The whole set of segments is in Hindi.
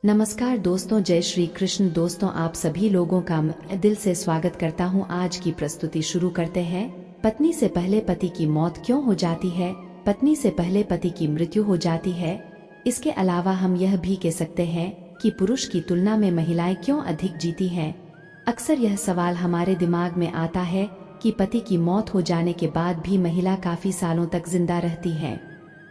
नमस्कार दोस्तों, जय श्री कृष्ण। दोस्तों, आप सभी लोगों का मैं दिल से स्वागत करता हूं। आज की प्रस्तुति शुरू करते हैं। पत्नी से पहले पति की मौत क्यों हो जाती है? पत्नी से पहले पति की मृत्यु हो जाती है। इसके अलावा हम यह भी कह सकते हैं कि पुरुष की तुलना में महिलाएं क्यों अधिक जीती हैं। अक्सर यह सवाल हमारे दिमाग में आता है कि पति की मौत हो जाने के बाद भी महिला काफी सालों तक जिंदा रहती है।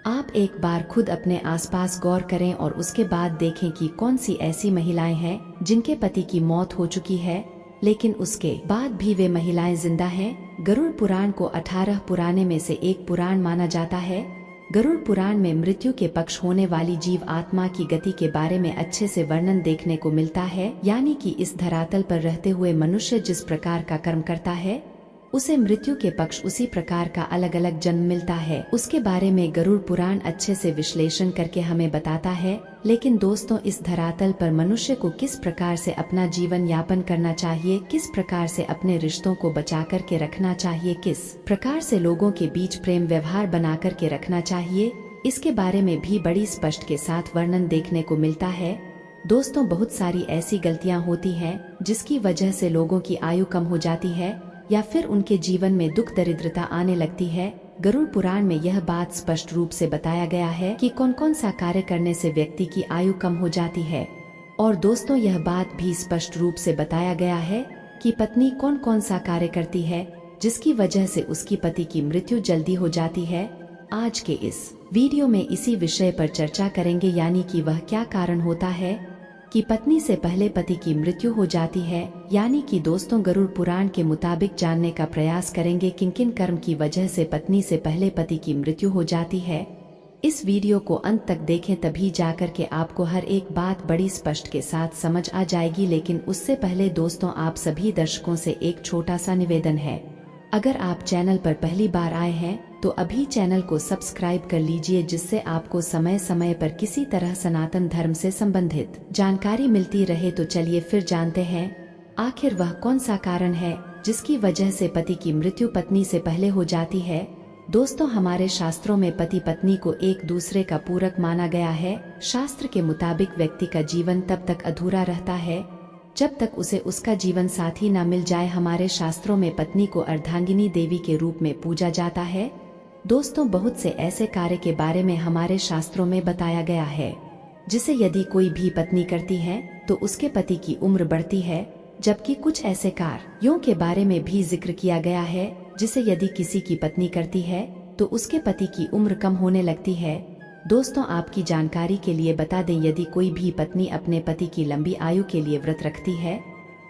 आप एक बार खुद अपने आसपास गौर करें और उसके बाद देखें कि कौन सी ऐसी महिलाएं हैं जिनके पति की मौत हो चुकी है लेकिन उसके बाद भी वे महिलाएं जिंदा हैं। गरुड़ पुराण को 18 पुराणे में से एक पुराण माना जाता है। गरुड़ पुराण में मृत्यु के पक्ष होने वाली जीव आत्मा की गति के बारे में अच्छे से वर्णन देखने को मिलता है, यानी कि इस धरातल पर रहते हुए मनुष्य जिस प्रकार का कर्म करता है उसे मृत्यु के पक्ष उसी प्रकार का अलग अलग जन्म मिलता है। उसके बारे में गरुड़ पुराण अच्छे से विश्लेषण करके हमें बताता है। लेकिन दोस्तों, इस धरातल पर मनुष्य को किस प्रकार से अपना जीवन यापन करना चाहिए, किस प्रकार से अपने रिश्तों को बचा कर के रखना चाहिए, किस प्रकार से लोगों के बीच प्रेम व्यवहार बना कर के रखना चाहिए, इसके बारे में भी बड़ी स्पष्ट के साथ वर्णन देखने को मिलता है। दोस्तों, बहुत सारी ऐसी गलतियां होती हैं जिसकी वजह से लोगों की आयु कम हो जाती है या फिर उनके जीवन में दुख दरिद्रता आने लगती है। गरुड़ पुराण में यह बात स्पष्ट रूप से बताया गया है कि कौन कौन सा कार्य करने से व्यक्ति की आयु कम हो जाती है। और दोस्तों, यह बात भी स्पष्ट रूप से बताया गया है कि पत्नी कौन कौन सा कार्य करती है जिसकी वजह से उसकी पति की मृत्यु जल्दी हो जाती है। आज के इस वीडियो में इसी विषय पर चर्चा करेंगे, यानी कि वह क्या कारण होता है कि पत्नी से पहले पति की मृत्यु हो जाती है। यानी कि दोस्तों, गरुड़ पुराण के मुताबिक जानने का प्रयास करेंगे किन किन कर्म की वजह से पत्नी से पहले पति की मृत्यु हो जाती है। इस वीडियो को अंत तक देखें, तभी जाकर के आपको हर एक बात बड़ी स्पष्ट के साथ समझ आ जाएगी। लेकिन उससे पहले दोस्तों, आप सभी दर्शकों से एक छोटा सा निवेदन है। अगर आप चैनल पर पहली बार आए हैं तो अभी चैनल को सब्सक्राइब कर लीजिए, जिससे आपको समय समय पर किसी तरह सनातन धर्म से संबंधित जानकारी मिलती रहे। तो चलिए फिर जानते हैं आखिर वह कौन सा कारण है जिसकी वजह से पति की मृत्यु पत्नी से पहले हो जाती है। दोस्तों, हमारे शास्त्रों में पति पत्नी को एक दूसरे का पूरक माना गया है। शास्त्र के मुताबिक व्यक्ति का जीवन तब तक अधूरा रहता है जब तक उसे उसका जीवन साथी न मिल जाए। हमारे शास्त्रों में पत्नी को अर्धांगिनी देवी के रूप में पूजा जाता है। दोस्तों, बहुत से ऐसे कार्य के बारे में हमारे शास्त्रों में बताया गया है जिसे यदि कोई भी पत्नी करती है तो उसके पति की उम्र बढ़ती है, जबकि कुछ ऐसे कार्यों के बारे में भी जिक्र किया गया है जिसे यदि किसी की पत्नी करती है तो उसके पति की उम्र कम होने लगती है। दोस्तों, आपकी जानकारी के लिए बता दें, यदि कोई भी पत्नी अपने पति की लंबी आयु के लिए व्रत रखती है,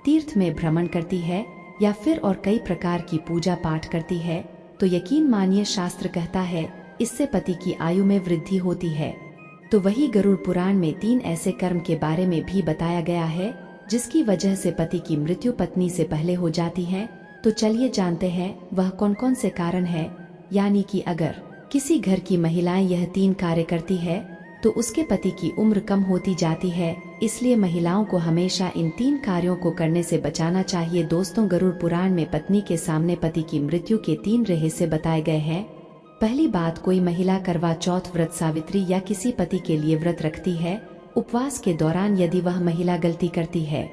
तीर्थ में भ्रमण करती है या फिर और कई प्रकार की पूजा पाठ करती है तो यकीन मानिए, शास्त्र कहता है इससे पति की आयु में वृद्धि होती है। तो वही गरुड़ पुराण में 3 ऐसे कर्म के बारे में भी बताया गया है जिसकी वजह से पति की मृत्यु पत्नी से पहले हो जाती है। तो चलिए जानते हैं वह कौन कौन से कारण है। यानी कि अगर किसी घर की महिलाएं यह 3 कार्य करती है तो उसके पति की उम्र कम होती जाती है। इसलिए महिलाओं को हमेशा इन 3 कार्यों को करने से बचाना चाहिए। दोस्तों, गरुड़ पुराण में पत्नी के सामने पति की मृत्यु के 3 रहस्य बताए गए हैं। पहली बात, कोई महिला करवा चौथ व्रत, सावित्री या किसी पति के लिए व्रत रखती है। उपवास के दौरान यदि वह महिला गलती करती है,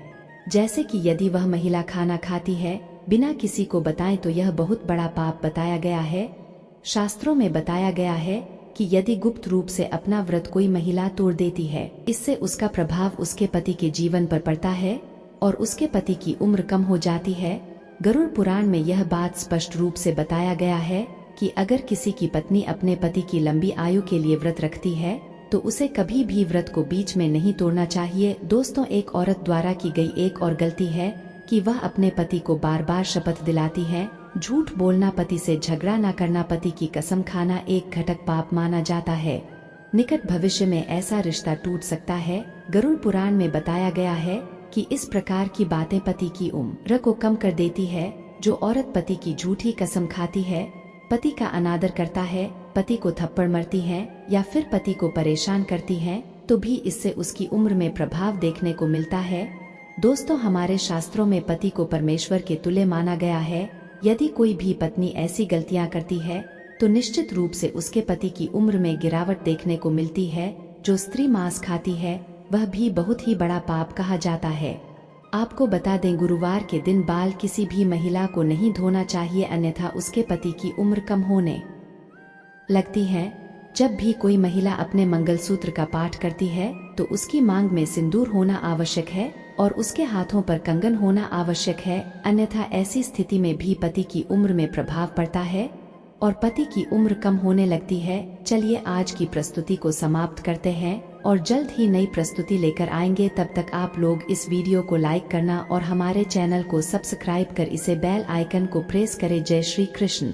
जैसे कि यदि वह महिला खाना खाती है बिना किसी को बताए, तो यह बहुत बड़ा पाप बताया गया है। शास्त्रों में बताया गया है कि यदि गुप्त रूप से अपना व्रत कोई महिला तोड़ देती है, इससे उसका प्रभाव उसके पति के जीवन पर पड़ता है और उसके पति की उम्र कम हो जाती है। गरुड़ पुराण में यह बात स्पष्ट रूप से बताया गया है कि अगर किसी की पत्नी अपने पति की लंबी आयु के लिए व्रत रखती है तो उसे कभी भी व्रत को बीच में नहीं तोड़ना चाहिए। दोस्तों, एक औरत द्वारा की गई एक और गलती है कि वह अपने पति को बार बार शपथ दिलाती है। झूठ बोलना, पति से झगड़ा न करना, पति की कसम खाना एक घटक पाप माना जाता है। निकट भविष्य में ऐसा रिश्ता टूट सकता है। गरुड़ पुराण में बताया गया है कि इस प्रकार की बातें पति की उम्र को कम कर देती है। जो औरत पति की झूठी कसम खाती है, पति का अनादर करता है, पति को थप्पड़ मारती है या फिर पति को परेशान करती है, तो भी इससे उसकी उम्र में प्रभाव देखने को मिलता है। दोस्तों, हमारे शास्त्रों में पति को परमेश्वर के तुल्य माना गया है। यदि कोई भी पत्नी ऐसी गलतियां करती है तो निश्चित रूप से उसके पति की उम्र में गिरावट देखने को मिलती है। जो स्त्री मांस खाती है वह भी बहुत ही बड़ा पाप कहा जाता है। आपको बता दें, गुरुवार के दिन बाल किसी भी महिला को नहीं धोना चाहिए, अन्यथा उसके पति की उम्र कम होने लगती है। जब भी कोई महिला अपने मंगलसूत्र का पाठ करती है तो उसकी मांग में सिंदूर होना आवश्यक है और उसके हाथों पर कंगन होना आवश्यक है, अन्यथा ऐसी स्थिति में भी पति की उम्र में प्रभाव पड़ता है और पति की उम्र कम होने लगती है। चलिए आज की प्रस्तुति को समाप्त करते हैं और जल्द ही नई प्रस्तुति लेकर आएंगे। तब तक आप लोग इस वीडियो को लाइक करना और हमारे चैनल को सब्सक्राइब कर इसे बेल आइकन को प्रेस करें। जय श्री कृष्ण।